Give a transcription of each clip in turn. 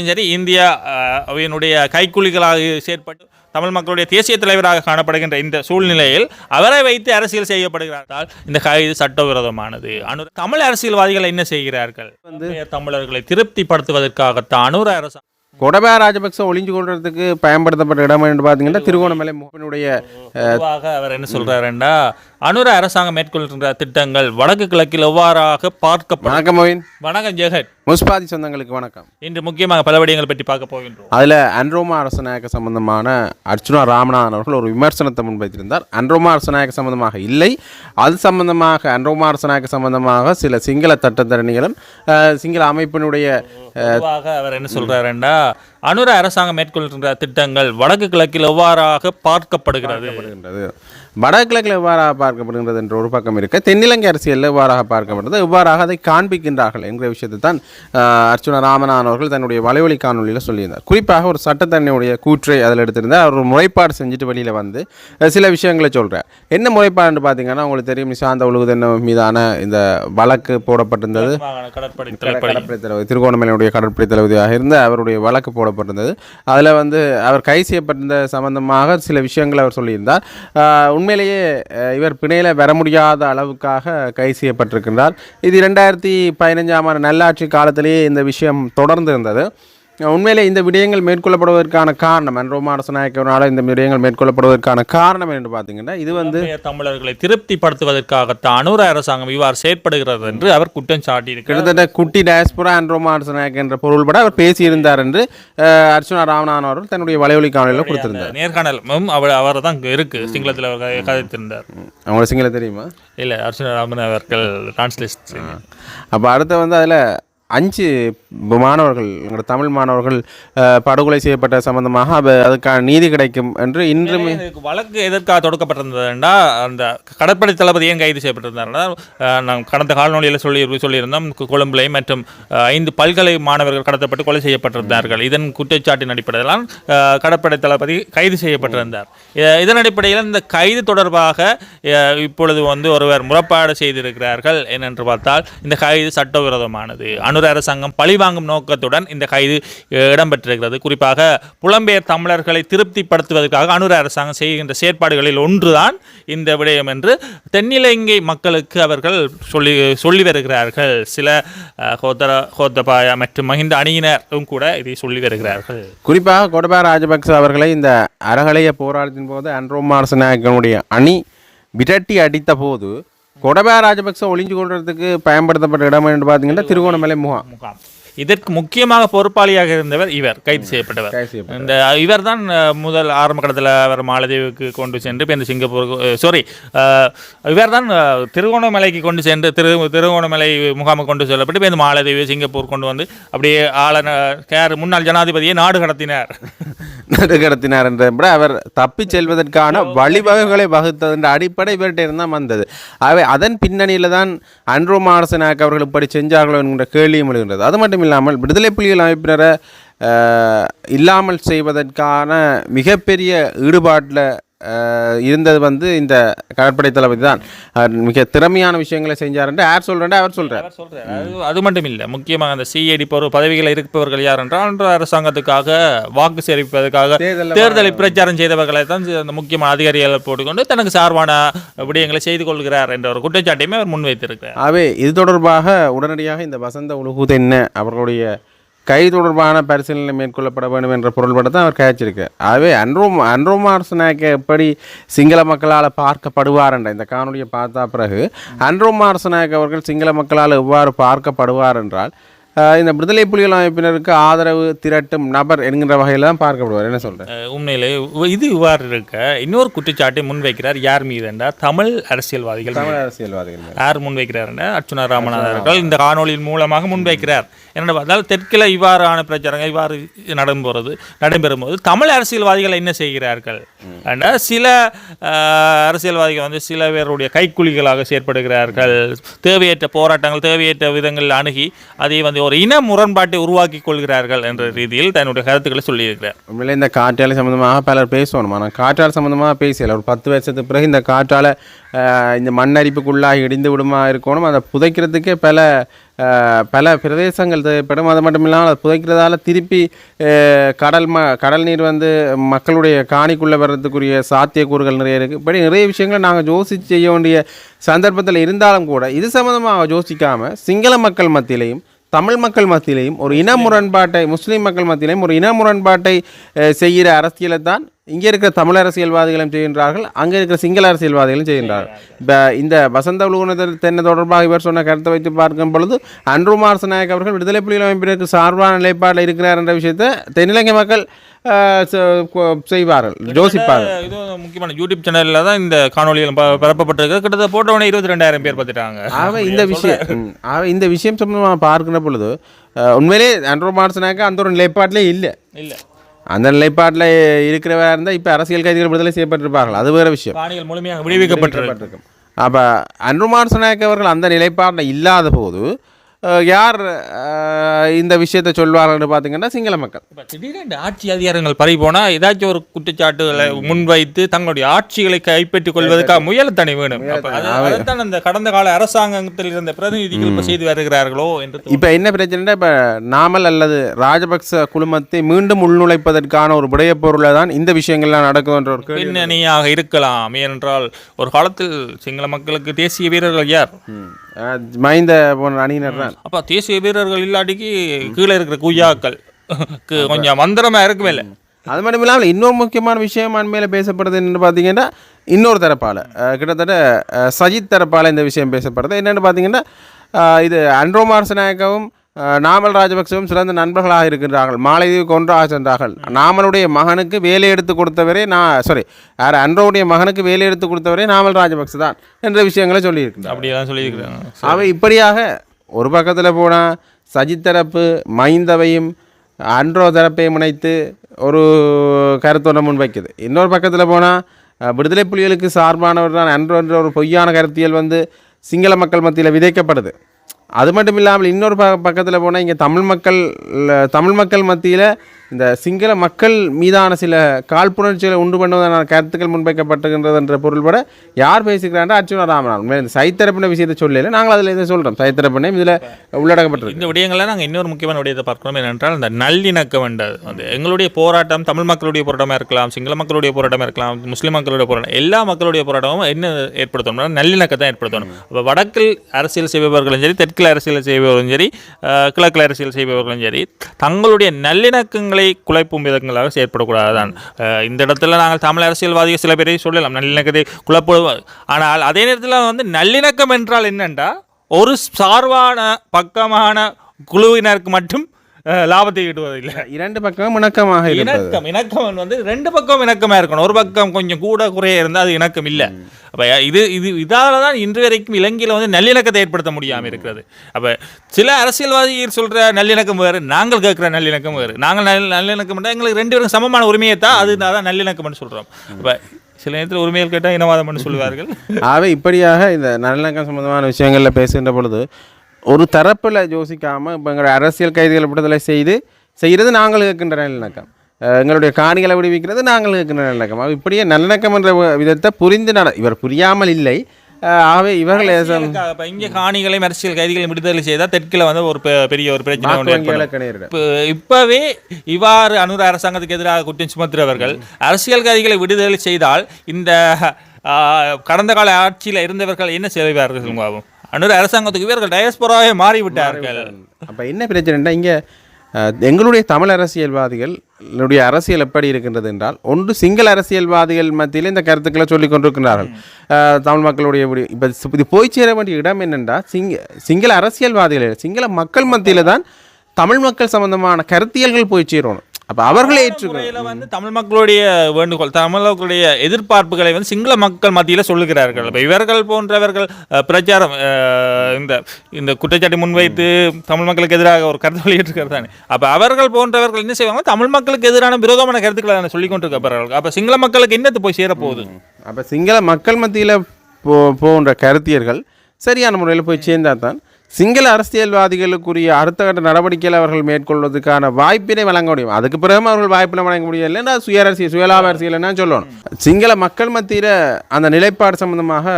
சரி இந்தியாவினுடைய கைக்கூலிகளாக செயற்பட்டு தமிழ் மக்களுடைய தேசிய தலைவராக காணப்படுகின்ற இந்த சூழ்நிலையில் அவரை வைத்து அரசியல் செய்யப்படுகிறார்கள். இந்த கைது சட்டவிரோதமானது. தமிழ் அரசியல்வாதிகள் என்ன செய்கிறார்கள்? தமிழர்களை திருப்திப்படுத்துவதற்காகத்தான் அனுர அரசு கோடபாய ராஜபக்ச ஒளிஞ்சு கொள்றதுக்கு பயன்படுத்தப்பட்ட இடம் என்று பார்த்தீங்கன்னா திருகோணமலை முகனுடைய அவர் என்ன சொல்றாருன்னா அனுர அரசாங்கம் மேற்கொள்கின்ற திட்டங்கள் வடக்கு கிழக்கில் எவ்வாறாக பார்க்கப்படும். வணக்கம் மோயின். வணக்கம் ஜெகத். முஸ்பாதி சொந்தங்களுக்கு வணக்கம். இன்று முக்கியமாக பல விடயங்களை பற்றி பார்க்க போகின்றோம். அதில் அன்ரோமா அரசநாயக்க சம்பந்தமான அர்ச்சுனா ராமநாதன் அவர்கள் ஒரு விமர்சனத்தை முன்வைத்திருந்தார். அன்ரோமா அரசநாயக்க சம்பந்தமாக இல்லை, அது சம்பந்தமாக அன்ரோமா அரசநாயக்க சம்பந்தமாக சில சிங்கள சட்டத்தரணிகளும் சிங்கள அமைப்பினுடைய அவர் என்ன சொல்றாருன்னா அனுர அரசாங்கம் மேற்கொள்கின்ற திட்டங்கள் வடக்கு கிழக்கில் எவ்வாறாக பார்க்கப்படுகிறது. வடக்கு கிழக்கில் எவ்வாறாக பார்க்கப்படுகின்றது என்ற ஒரு பக்கம் இருக்க, தென்னிலங்கை அரசியலில் எவ்வாறாக பார்க்கப்படுறது, எவ்வாறாக அதை காண்பிக்கின்றார்கள் என்கிற விஷயத்தை தான் அர்ச்சுனா ராமநாதன் அவர்கள் தன்னுடைய வலைவலி காணொலியில் சொல்லியிருந்தார். குறிப்பாக ஒரு சட்டத்தரணியுடைய கூற்றை அதில் எடுத்திருந்தார். அவர் ஒரு முறைப்பாடு செஞ்சுட்டு வெளியில் வந்து சில விஷயங்களை சொல்கிறார். என்ன முறைப்பாடுன்னு பார்த்தீங்கன்னா, உங்களுக்கு தெரியும், நிசாந்த ஒழுகுதென்ன மீதான இந்த வழக்கு போடப்பட்டிருந்தது. கடற்படை தளபதி, திருகோணமலையுடைய கடற்படை தளபதியாக இருந்த அவருடைய வழக்கு போடப்பட்டிருந்தது. அதில் வந்து அவர் கைது செய்யப்பட்டிருந்த சம்பந்தமாக சில விஷயங்களை அவர் சொல்லியிருந்தார். உண்மையிலேயே இவர் பிணையில் வர முடியாத அளவுக்காக கைது செய்யப்பட்டிருக்கின்றார். இது 2015 நல்லாட்சி காலத்திலேயே இந்த விஷயம் தொடர்ந்து இருந்தது. உண்மையிலே இந்த விடயங்கள் மேற்கொள்ளப்படுவதற்கான காரணம், அன்ரோமா அரசநாயக்கனால இந்த விடயங்கள் மேற்கொள்ளப்படுவதற்கான காரணம் என்று பார்த்தீங்கன்னா, இது வந்து தமிழர்களை திருப்திப்படுத்துவதற்காகத்தான் அனுர அரசாங்கம் இவ்வாறு செயற்படுகிறது என்று அவர் குற்றம் சாட்டியிருக்கிறார். கிட்டத்தட்ட குட்டி டயஸ்போரா அன்ரோமா அரசநாயக்க என்ற பொருள்பட அவர் பேசியிருந்தார் என்று அர்ச்சுனா ராமநாதன் அவர்கள் தன்னுடைய வலைவலி காணொலியில் கொடுத்திருந்தார். நேர்காணலும் அவர் தான் இருக்கு, சிங்களத்தில் அவர் கதைத்திருந்தார். அவங்களுக்கு சிங்களம் தெரியுமா? இல்லை, அர்ச்சுனா ராமநாதன் அவர்கள் டிரான்ஸ்லேட். அப்போ அடுத்து வந்து அதில் 5 மாணவர்கள், எங்களோட தமிழ் மாணவர்கள் படுகொலை செய்யப்பட்ட சம்பந்தமாக அதுக்கான நீதி கிடைக்கும் என்று இன்றுமே வழக்கு எதற்காக தொடுக்கப்பட்டிருந்ததுன்னா, அந்த கடற்படை தளபதி ஏன் கைது செய்யப்பட்டிருந்தாருன்னா, நாம் கடந்த காலநொழியில் சொல்லியிருந்தோம், கொழும்புலை மற்றும் 5 பல்கலை மாணவர்கள் கடத்தப்பட்டு கொலை செய்யப்பட்டிருந்தார்கள். இதன் குற்றச்சாட்டின் அடிப்படையில்தான் கடற்படை தளபதி கைது செய்யப்பட்டிருந்தார். இதன் அடிப்படையில் இந்த கைது தொடர்பாக இப்பொழுது வந்து ஒருவர் முறைப்பாடு செய்திருக்கிறார்கள். என்னென்று பார்த்தால், இந்த கைது சட்டவிரோதமானது. அனுர அரசாங்கம் பழிவாங்கும் நோக்கத்துடன் இந்த கைது இடம்பெற்றிருக்கிறது. குறிப்பாக புலம்பெயர் தமிழர்களை திருப்திப்படுத்துவதற்காக அனுர அரசாங்கம் செய்கின்ற செயற்பாடுகளில் ஒன்றுதான் இந்த விடயம் என்று தென்னிலங்கை மக்களுக்கு அவர்கள் சொல்லி வருகிறார்கள். சில கோத்தபாய மற்றும் மஹிந்த அணியினரும் கூட இதை சொல்லி வருகிறார்கள். குறிப்பாக கோடபாய ராஜபக்ச அவர்களை இந்த அறகலைய போராட்டத்தின் போது அன்ரோமா அரசநாயக்கனுடைய அணி விரட்டி அடித்த போது கோடபாய ராஜபக்ச ஒளிஞ்சு கொள்றதுக்கு பயன்படுத்தப்பட்ட இடம் என்று பார்த்தீங்கன்னா திருகோணமலை முகாம். இதற்கு முக்கியமாக பொறுப்பாளியாக இருந்தவர் இவர், கைது செய்யப்பட்டவர். இந்த இவர் தான் முதல் ஆரம்ப கட்டத்தில் அவர் மாலதீவுக்கு கொண்டு சென்று இந்த சிங்கப்பூருக்கு இவர் தான் திருகோணமலைக்கு கொண்டு சென்று திருகோணமலை முகாமுக்கு கொண்டு செல்லப்பட்டு இந்த மாலதீவு சிங்கப்பூர் கொண்டு வந்து அப்படியே முன்னாள் ஜனாதிபதியை நாடு கடத்தினார் என்ற அவர் தப்பி செல்வதற்கான வழிவகைகளை வகுத்தது அடிப்படை இவர்கிட்ட இருந்தால் வந்தது. ஆகவே அதன் பின்னணியில் தான் அன்ரோமா அரசநாயக்க அவர்கள் இப்படி செஞ்சார்களோ என்கிற கேள்வியும் எழுகின்றது. அது மட்டும் இல்லாமல் விடுதலை புலிகள் அமைப்பினரை இல்லாமல் செய்வதற்கான மிகப்பெரிய ஈடுபாட்டில் இருந்தது வந்து இந்த கடற்படை தளபதி தான். மிக திறமையான விஷயங்களை செஞ்சார் என்று யார் சொல்கிறேன் அவர் சொல்கிறார். அது மட்டும் இல்லை, முக்கியமாக அந்த சிஐடி பதவிகளில் இருப்பவர்கள் யார் என்றால் அரசாங்கத்துக்காக வாக்கு சேரிப்பதற்காக தேர்தலை பிரச்சாரம் செய்தவர்களை தான் அந்த முக்கியமான அதிகாரிகளை போட்டுக்கொண்டு தனக்கு சார்பான விடயங்களை செய்து கொள்கிறார் என்ற ஒரு குற்றச்சாட்டையுமே அவர் முன்வைத்திருக்கிறார். ஆகவே இது தொடர்பாக உடனடியாக இந்த வசந்த உலகுதென்ன அவர்களுடைய கை தொடர்பான பரிசீலனை மேற்கொள்ளப்பட வேண்டும் என்ற பொருள்பட தான் அவர் கழிச்சிருக்கு. ஆகவே அன்ரோமா அரசநாயக்க எப்படி சிங்கள மக்களால் பார்க்கப்படுவார் என்ற இந்த காணொலியை பார்த்தா பிறகு அன்ரோமா அரசநாயக்க அவர்கள் சிங்கள மக்களால் எவ்வாறு பார்க்கப்படுவார் என்றால், இந்த விடுதலை புலிகள் அமைப்பினருக்கு ஆதரவு திரட்டும் நபர் என்கின்ற வகையில் தான் பார்க்கப்படுவார். என்ன சொல்கிறேன்? உண்மையிலே இது இவ்வாறு இருக்க இன்னொரு குற்றச்சாட்டை முன்வைக்கிறார். யார் மீது என்றால் தமிழ் அரசியல்வாதிகள் யார் முன்வைக்கிறார் என்ற அர்ச்சுனா ராமநாதன் அவர்கள் இந்த காணொலியின் மூலமாக முன்வைக்கிறார். என்ன பார்த்தால், தெற்கில் இவ்வாறான பிரச்சாரங்கள் இவ்வாறு நடைபெறும்போது தமிழ் அரசியல்வாதிகள் என்ன செய்கிறார்கள் என்றால், சில அரசியல்வாதிகள் வந்து சில பேருடைய கைக்குலிகளாக செயற்படுகிறார்கள். தேவையற்ற போராட்டங்கள் தேவையற்ற விதங்களில் அணுகி அதை வந்து ஒரு இன முரண்பாட்டை உருவாக்கி கொள்கிறார்கள் என்ற ரீதியில் தன்னுடைய கருத்துக்களை சொல்லியிருக்கிறார். உண்மையிலே இந்த காற்றாலை சம்மந்தமாக பலர் பேசணும். ஆனால் காற்றாலை சம்மந்தமாக பேசல. ஒரு 10 வருஷத்துக்கு பிறகு இந்த காற்றாலை இந்த மண்ணரிப்புக்குள்ளாக இடிந்து விடுமா இருக்கணும். அதை புதைக்கிறதுக்கே பல பிரதேசங்கள் தேவைப்படும். அது மட்டும் இல்லாமல் அதை புதைக்கிறதால திருப்பி கடல் நீர் வந்து மக்களுடைய காணிக்குள்ளே வர்றதுக்குரிய சாத்தியக்கூறுகள் நிறைய இருக்குது. இப்படி நிறைய விஷயங்களை நாங்கள் யோசித்து செய்ய வேண்டிய சந்தர்ப்பத்தில் இருந்தாலும் கூட இது சம்மந்தமாக யோசிக்காமல் சிங்கள மக்கள் மத்தியிலையும் தமிழ் மக்கள் மத்தியிலையும் ஒரு இன முரண்பாட்டை, முஸ்லீம் மக்கள் மத்தியிலையும் ஒரு இன முரண்பாட்டை செய்கிற அரசியலை தான் இங்கே இருக்கிற தமிழ் அரசியல்வாதிகளும் செய்கின்றார்கள், அங்கே இருக்கிற சிங்கள அரசியல்வாதிகளும் செய்கின்றார்கள். இப்போ இந்த வசந்த உலகுணத்தில் தென்னை தொடர்பாக இவர் சொன்ன கருத்தை வைத்து பார்க்கும் பொழுது அன்ரு மாரசநாயக் அவர்கள் விடுதலை புலிகள் அமைப்பிற்கு சார்பான நிலைப்பாடில் இருக்கிறார் என்ற விஷயத்தை தென்னிலங்கை மக்கள் செய்வார்கள், யோசிப்பார்கள். இது முக்கியமான யூடியூப் சேனலில் தான் இந்த காணொலிகள் பரப்பப்பட்டிருக்கு. கிட்டத்தட்ட போட்டவனே 22,000 பேர் பார்த்துட்டாங்க. இந்த விஷயம் சம்பந்தமாக பார்க்கிற பொழுது உண்மையிலே அன்ரு மாரசநாயக் அந்த ஒரு நிலைப்பாட்டிலே இல்லை. அந்த நிலைப்பாட்டில் இருக்கிறவராக இருந்தால் இப்போ அரசியல் கைதிகள் விடுதலை செய்யப்பட்டிருப்பார்கள், அது வேறு விஷயம். காணிகள் முழுமையாக விடுவிக்கப்பட்டிருக்கும். அப்போ அன்ரு மாரசநாயக் அவர்கள் அந்த நிலைப்பாட்டில் இல்லாத போது யார் இந்த விஷயத்தை சொல்வார்கள் பார்த்தீங்கன்னா சிங்கள மக்கள். திடீரென்று ஆட்சி அதிகாரங்கள் பறி போனால் ஏதாச்சும் ஒரு குற்றச்சாட்டுகளை முன்வைத்து தங்களுடைய ஆட்சிகளை கைப்பற்றிக் கொள்வதற்காக முயலத்தனை வேணும். அதுதான் அந்த கடந்த கால அரசாங்கத்தில் இருந்த பிரதிநிதிகள் இப்போ செய்து வருகிறார்களோ என்று. இப்போ என்ன பிரச்சனைனா, இப்போ நாமல் அல்லது ராஜபக்ச குழுமத்தை மீண்டும் உள்நுழைப்பதற்கான ஒரு விடய பொருளை தான் இந்த விஷயங்கள்லாம் நடக்குதுன்ற ஒரு பின்னணியாக இருக்கலாம். ஏனென்றால் ஒரு காலத்தில் சிங்கள மக்களுக்கு தேசிய வீரர்கள் யார்? மைந்த போன்ற அணியினர் தான். அப்போ தேசிய வீரர்கள் இல்லாட்டிக்கு கீழே இருக்கிற குய்யாக்கள் கொஞ்சம் மந்திரமா இருக்குமே இல்லை. அது மட்டும் இல்லாமல் இன்னொரு முக்கியமான விஷயம் அண்மையில் பேசப்படுறது என்னென்னு பார்த்தீங்கன்னா, இன்னொரு தரப்பால் கிட்டத்தட்ட சஜித் தரப்பால் இந்த விஷயம் பேசப்படுறது என்னென்னு பார்த்தீங்கன்னா, இது அன்ரு மாரசநாயக்கவும் நாமல் ராஜபக்சவும் சிறந்த நண்பர்களாக இருக்கின்றார்கள், மாலைதீவுக்கு ஒன்றாக சென்றார்கள். நாமலுடைய மகனுக்கு வேலை எடுத்து கொடுத்தவரே அன்ரோவுடைய மகனுக்கு வேலை எடுத்து கொடுத்தவரே நாமல் ராஜபக்ச தான் என்ற விஷயங்களை சொல்லியிருக்கிறார். அப்படியெல்லாம் சொல்லியிருக்கிறாங்க. அவை இப்படியாக ஒரு பக்கத்தில் போனால் சஜித் தரப்பு மைந்தவையும் அன்ரோ தரப்பையும் இணைத்து ஒரு கருத்தொன்றை முன்வைக்குது. இன்னொரு பக்கத்தில் போனால் விடுதலை புலிகளுக்கு சார்பானவர் தான் அன்ரோ என்ற ஒரு பொய்யான கருத்தியல் வந்து சிங்கள மக்கள் மத்தியில் விதைக்கப்படுது. அது மட்டும் இல்லாமல் இன்னொரு பக்கத்தில் போனால் இங்கே தமிழ் மக்கள் மத்தியில் இந்த சிங்கள மக்கள் மீதான சில காழ்ப்புணர்ச்சிகளை உண்டு பண்ணுவதான கருத்துக்கள் முன்வைக்கப்பட்டுகின்றது என்ற பொருள்பட யார் பேசுகிறாண்டா அர்ச்சுனா ராமநாதன். இந்த சைத்தரப்பின விஷயத்தை சொல்லல, நாங்கள் அதில் இதை சொல்கிறோம். சைத்தரப்பினையும் இதில் உள்ளடக்கப்பட்டிருக்கு. இந்த விடயங்களில் நாங்கள் இன்னொரு முக்கியமான விடயத்தை பார்க்கணும். என்னென்றால் இந்த நல்லிணக்கம் என்றது வந்து எங்களுடைய போராட்டம் தமிழ் மக்களுடைய போராட்டமாக இருக்கலாம், சிங்கள மக்களுடைய போராட்டமாக இருக்கலாம், முஸ்லீம் மக்களுடைய போராட்டம், எல்லா மக்களுடைய போராட்டமும் என்ன ஏற்படுத்தணும்னா நல்லிணக்கத்தை ஏற்படுத்தணும். இப்போ வடக்கில் அரசியல் செய்பவர்களும் சரி, தெற்கில் அரசியல் செய்பவர்களும் சரி, கிழக்கில் அரசியல் செய்பவர்களும் சரி, தங்களுடைய நல்லிணக்கங்கள் குலைப்பும் விதங்களாக செயற்படக்கூடாதுதான். இந்த இடத்துல நாங்கள் தமிழ் அரசியல்வாதிகள் சில பேரை சொல்லலாம் நல்லிணக்கத்தை குழப்புவோம். ஆனால் அதே நேரத்தில் வந்து நல்லிணக்கம் என்றால் என்னென்றா ஒரு சார்பான பக்கமான குழுவினருக்கு மட்டும் லாபத்தை ஈட்டுவதில்லை. இரண்டு பக்கம் இணக்கமாக இணக்கம் வந்து ரெண்டு பக்கம் இணக்கமாக இருக்கணும். ஒரு பக்கம் கொஞ்சம் கூட குறைய இருந்தால் அது இணக்கம் இல்லை. அப்போ இதால தான் இன்று வரைக்கும் இலங்கையில் வந்து நல்லிணக்கத்தை ஏற்படுத்த முடியாமல் இருக்கிறது. அப்போ சில அரசியல்வாதிகள் சொல்கிற நல்லிணக்கம் வேறு, நாங்கள் கேட்குற நல்லிணக்கம் வேறு. நாங்கள் நல்லிணக்கம் பண்ணால் எங்களுக்கு 2 பேரும் சமமான உரிமையை தான், அதுதான் நல்லிணக்கம்னு சொல்கிறோம். அப்போ சில நேரத்தில் உரிமைகள் கேட்டால் இனவாதம்னு சொல்லுவார்கள். ஆகவே இப்படியாக இந்த நல்லிணக்கம் சம்பந்தமான விஷயங்களில் பேசுகின்ற பொழுது ஒரு தரப்பில் யோசிக்காமல் இப்போ எங்களுடைய அரசியல் கைதிகளை விடுதலை செய்கிறது நாங்கள் கேட்கின்ற நல்லிணக்கம், எங்களுடைய காணிகளை விடுவிக்கிறது நாங்கள் கேட்கின்ற நல்லிணக்கம். இப்படியே நல்லிணக்கம் என்ற விதத்தை புரிந்து இவர் புரியாமல் இல்லை. ஆகவே இவர்கள் இங்கே காணிகளை அரசியல் கைதிகளை விடுதலை செய்தால் தெற்கில் வந்து ஒரு பெரிய ஒரு பிரச்சனை. இப்பவே இவ்வாறு அனுர அரசாங்கத்துக்கு எதிராக குற்றம் சுமத்துறவர்கள் அரசியல் கைதிகளை விடுதலை செய்தால் இந்த கடந்த கால ஆட்சியில் இருந்தவர்கள் என்ன செய்வார்கள்? அனுர அரசாங்கத்துக்கு இவர்கள் டயஸ்போராவே மாறிவிட்டார்கள். அப்போ என்ன பிரச்சனைனா, இங்கே எங்களுடைய தமிழ் அரசியல்வாதிகளுடைய அரசியல் எப்படி இருக்கின்றது என்றால், ஒன்று சிங்கள அரசியல்வாதிகள் மத்தியில் இந்த கருத்துக்களை சொல்லிக் கொண்டிருக்கிறார்கள். தமிழ் மக்களுடைய இப்போ இது போய் சேர வேண்டிய இடம் என்னென்னா சிங்கள அரசியல்வாதிகள் சிங்கள மக்கள் மத்தியில் தான் தமிழ் மக்கள் சம்பந்தமான கருத்தியல்கள் போய் சேரணும். அப்போ அவர்களே வந்து தமிழ் மக்களுடைய வேண்டுகோள், தமிழ் மக்களுடைய எதிர்பார்ப்புகளை வந்து சிங்கள மக்கள் மத்தியில் சொல்லுகிறார்கள். இப்போ இவர்கள் போன்றவர்கள் பிரச்சாரம் இந்த குற்றச்சாட்டை முன்வைத்து தமிழ் மக்களுக்கு எதிராக ஒரு கருத்து வெளியிட்டிருக்கிறது தானே. அப்போ அவர்கள் போன்றவர்கள் என்ன செய்வாங்க, தமிழ் மக்களுக்கு எதிரான விரோதமான கருத்துக்களை சொல்லிக் கொண்டிருக்கிறார்கள். அப்போ சிங்கள மக்களுக்கு என்னத்து போய் சேரப்போகுது? அப்போ சிங்கள மக்கள் மத்தியில் போன்ற கருத்தியர்கள் சரியான முறையில் போய் சேர்ந்தால் தான் சிங்கள அரசியல்வாதிகளுக்குரிய அடுத்த கட்ட நடவடிக்கைகள் அவர்கள் மேற்கொள்வதற்கான வாய்ப்பினை வழங்க முடியும். அதுக்கு பிறகு அவர்கள் வாய்ப்பினை வழங்க முடியலைன்னா சுயலாப அரசியல்னா சொல்லணும். சிங்கள மக்கள் மத்தியில் அந்த நிலைப்பாடு சம்பந்தமாக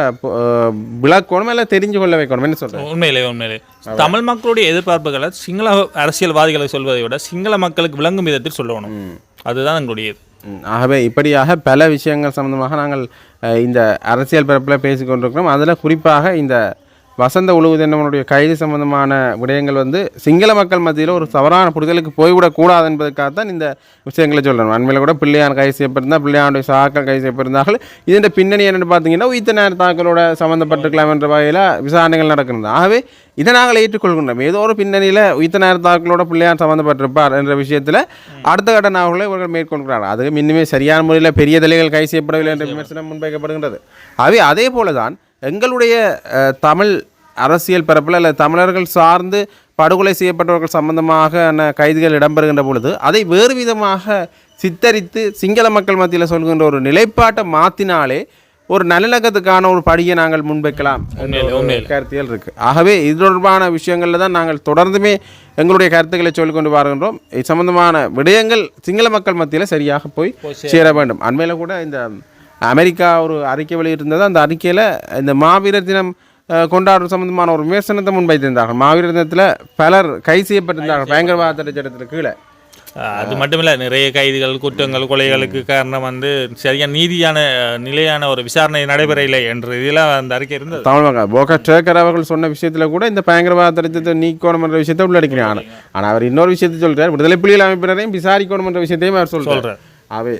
விளக்கணும், இல்லை தெரிஞ்சு கொள்ள வைக்கணும். என்ன சொல்கிறேன்? உண்மையிலே தமிழ் மக்களுடைய எதிர்பார்ப்புகளை சிங்கள அரசியல்வாதிகளை சொல்வதை விட சிங்கள மக்களுக்கு விளங்கும் விதத்தில் சொல்லணும். அதுதான் எங்களுடைய. ஆகவே இப்படியாக பல விஷயங்கள் சம்பந்தமாக நாங்கள் இந்த அரசியல் பரப்பில் பேசிக்கொண்டிருக்கிறோம். அதில் குறிப்பாக இந்த வசந்த உழவு தினமனுடைய கைது சம்பந்தமான விடயங்கள் வந்து சிங்கள மக்கள் மத்தியில் ஒரு தவறான புரிதலுக்கு போய்விடக்கூடாது என்பதற்காகத்தான் இந்த விஷயங்களை சொல்லணும். அண்மையில் கூட பிள்ளையான் கைது செய்யப்பட்டிருந்தால், பிள்ளையானுடைய சாக்கள் கைது செய்யப்பட்டிருந்தார்கள். இதன் பின்னணி என்னென்னு பார்த்தீங்கன்னா உயிர்த்த தாக்கலோட சம்மந்தப்பட்டிருக்கலாம் என்ற வகையில் விசாரணைகள் நடக்கிறது. ஆகவே இதை நாங்கள் ஏற்றுக்கொள்கின்றோம். ஏதோ ஒரு பின்னணியில் உயிர்த்த தாக்கலோட பிள்ளையான் சம்மந்தப்பட்டிருப்பார் என்ற விஷயத்தில் அடுத்த கட்ட நாவல்களை இவர்கள் மேற்கொள்கிறார்கள். அது இன்னுமே சரியான முறையில் பெரிய தலைகள் கைது செய்யப்படவில்லை என்ற விமர்சனம் முன்வைக்கப்படுகின்றது. ஆகவே அதே போல தான் எங்களுடைய தமிழ் அரசியல் பரப்பில் அல்லது தமிழர்கள் சார்ந்து படுகொலை செய்யப்பட்டவர்கள் சம்பந்தமாக கைதுகள் இடம்பெறுகின்ற பொழுது அதை வேறு விதமாக சித்தரித்து சிங்கள மக்கள் மத்தியில் சொல்கின்ற ஒரு நிலைப்பாட்டை மாற்றினாலே ஒரு நல்லிணக்கத்துக்கான ஒரு படியை நாங்கள் முன்வைக்கலாம் கருத்தியல் இருக்குது. ஆகவே இது தொடர்பான விஷயங்களில் தான் நாங்கள் தொடர்ந்துமே எங்களுடைய கருத்துக்களை சொல்லிக்கொண்டு வருகின்றோம். இது சம்பந்தமான விடயங்கள் சிங்கள மக்கள் மத்தியில் சரியாக போய் சேர வேண்டும். அண்மையில் கூட இந்த அமெரிக்கா ஒரு அறிக்கை வெளியிட்டிருந்தது. அந்த அறிக்கையில் இந்த மாவீரர் தினம் கொண்டாடுற சம்பந்தமான ஒரு விமர்சனத்தை முன்வைத்திருந்தார்கள். மாவீரர் தினத்தில் பலர் கைது செய்யப்பட்டிருந்தார்கள் பயங்கரவாத சட்டத்திற்கு கீழே. அது மட்டும் இல்லை, நிறைய கைதுகள், குற்றங்கள், கொலைகளுக்கு காரணம் வந்து சரியான நீதியான நிலையான ஒரு விசாரணை நடைபெறவில்லை என்ற இதில் அந்த அறிக்கை இருந்தது. தமிழ் மக்கள் போக சேகர் அவர்கள் சொன்ன விஷயத்தில் கூட இந்த பயங்கரவாத சட்டத்தை நீக்கணும் என்ற விஷயத்தை உள்ளடக்கிறார். ஆனால் அவர் இன்னொரு விஷயத்தை சொல்கிறார், விடுதலை புலிகள் அமைப்பினரையும் விசாரிக்கணும் என்ற விஷயத்தையும் அவர் சொல்கிறார். அவை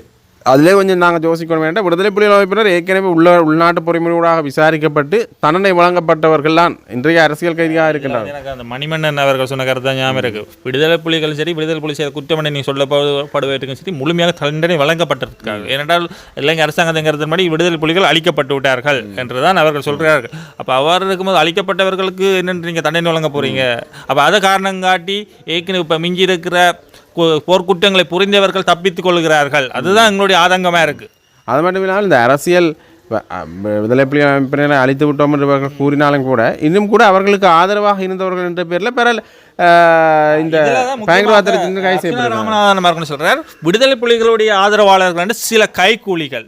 அதிலே கொஞ்சம் நாங்கள் யோசிக்கணும் வேண்டாம். விடுதலை புலிகள் அமைப்பினர் ஏற்கனவே உள்நாட்டு பொறிமுறையூடாக விசாரிக்கப்பட்டு தண்டனை வழங்கப்பட்டவர்கள் இன்றைய அரசியல் கைதியாக இருக்கின்றார்கள். எனக்கு அந்த மணிமன்னன் அவர்கள் சொன்ன கருத்து தான் ஞாபகம் இருக்கு. விடுதலை புலிகள் சரி, விடுதலை புலி செய்த குற்றமனை நீ சொல்லப்படுவதற்கும் சரி முழுமையாக தண்டனை வழங்கப்பட்டிருக்காங்க. ஏனென்றால் இலங்கை அரசாங்கத்தின் கருத்தின்படி விடுதலை புலிகள் அழிக்கப்பட்டு விட்டார்கள் என்றுதான் அவர்கள் சொல்கிறார்கள். அப்போ அவர் இருக்கும்போது அழிக்கப்பட்டவர்களுக்கு என்னென்று நீங்கள் தண்டனை வழங்க போறீங்க? அப்போ அதை காரணம் காட்டி ஏற்கனவே இப்போ மிஞ்சி இருக்கிற போர்க்குற்றங்களை புரிந்தவர்கள் தப்பித்துக் கொள்கிறார்கள். அதுதான் எங்களுடைய ஆதங்கமாக இருக்குது. அது மட்டும் இல்லாமல் இந்த அரசியல் விடுதலை புலிகள் அமைப்பினரை அழித்து விட்டோம் என்று கூறினாலும் கூட இன்னும் கூட அவர்களுக்கு ஆதரவாக இருந்தவர்கள் என்ற பேரில் பிறல் இந்த பயங்கரவாதத்திற்கு கைது செய்யப்பட்டார். சொல்றார், விடுதலை புலிகளுடைய ஆதரவாளர்கள் சில கைக்கூலிகள்,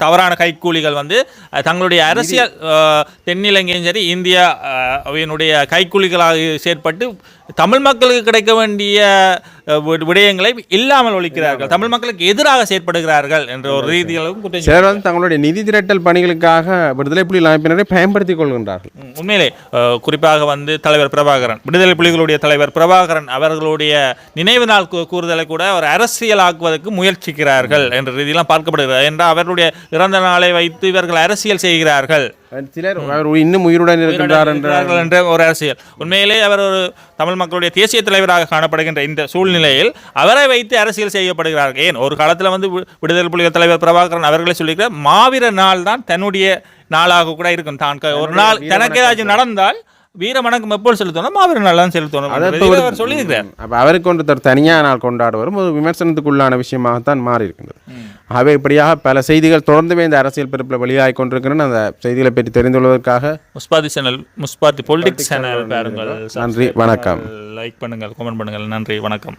தவறான கைக்கூலிகள் வந்து தங்களுடைய அரசியல் தென்னிலங்கையும் சரி இந்தியாவினுடைய கைக்கூலிகளாக செயற்பட்டு தமிழ் மக்களுக்கு கிடைக்க வேண்டிய விடயங்களை இல்லாமல் ஒழிக்கிறார்கள், தமிழ் மக்களுக்கு எதிராக செயற்படுகிறார்கள் என்ற ஒரு ரீதியிலும் சிலர் வந்து தங்களுடைய நிதி திரட்டல் பணிகளுக்காக விடுதலை புலிகள் அமைப்பினரை பயன்படுத்திக் கொள்கின்றார்கள். உண்மையிலே குறிப்பாக வந்து தலைவர் பிரபாகரன், விடுதலை புலிகளுடைய தலைவர் பிரபாகரன் அவர்களுடைய நினைவு நாள் கூறுதலை கூட ஒரு அரசியலாக்குவதற்கு முயற்சிக்கிறார்கள் என்ற ரீதியெல்லாம் பார்க்கப்படுகிறது. என்றால் அவர்களுடைய இறந்த நாளை வைத்து இவர்கள் அரசியல் செய்கிறார்கள். சிலர் அவர் இன்னும் உயிருடன் இருக்கின்றார் என்ற ஒரு அரசியல். உண்மையிலே அவர் ஒரு தமிழ் மக்களுடைய தேசிய தலைவராக காணப்படுகின்ற இந்த சூழ்நிலையில் அவரை வைத்து அரசியல் செய்யப்படுகிறார்கள். ஏன் ஒரு காலத்தில் வந்து விடுதலை புலிகள் தலைவர் பிரபாகரன் அவர்களே சொல்லியிருக்கிறார், மாவீர நாள் தான் தன்னுடைய நாளாக கூட இருக்கும். தான் ஒரு நாள் தனக்கு ஏதாச்சும் நடந்தால் வீர வணக்கம் எப்போது செலுத்தணும், மாவீர நாள் தான் செலுத்தணும் அவர் சொல்லியிருக்கிறார். அப்போ அவருக்கு ஒன்று தனியாக நாள் கொண்டாடுவரும் ஒரு விமர்சனத்துக்குள்ளான விஷயமாகத்தான் மாறி இருக்கின்றது. ஆகவே இப்படியாக பல செய்திகள் தொடர்ந்துமே இந்த அரசியல் பிறப்பில் வெளியாகி கொண்டிருக்கின்றன. அந்த செய்திகளை பற்றி தெரிந்து கொள்வதற்காக முஸ்பாத்தி பொலிட்டிக்ஸ் சேனல் பாருங்கள். நன்றி, வணக்கம். லைக் பண்ணுங்கள், கமெண்ட் பண்ணுங்கள். நன்றி, வணக்கம்.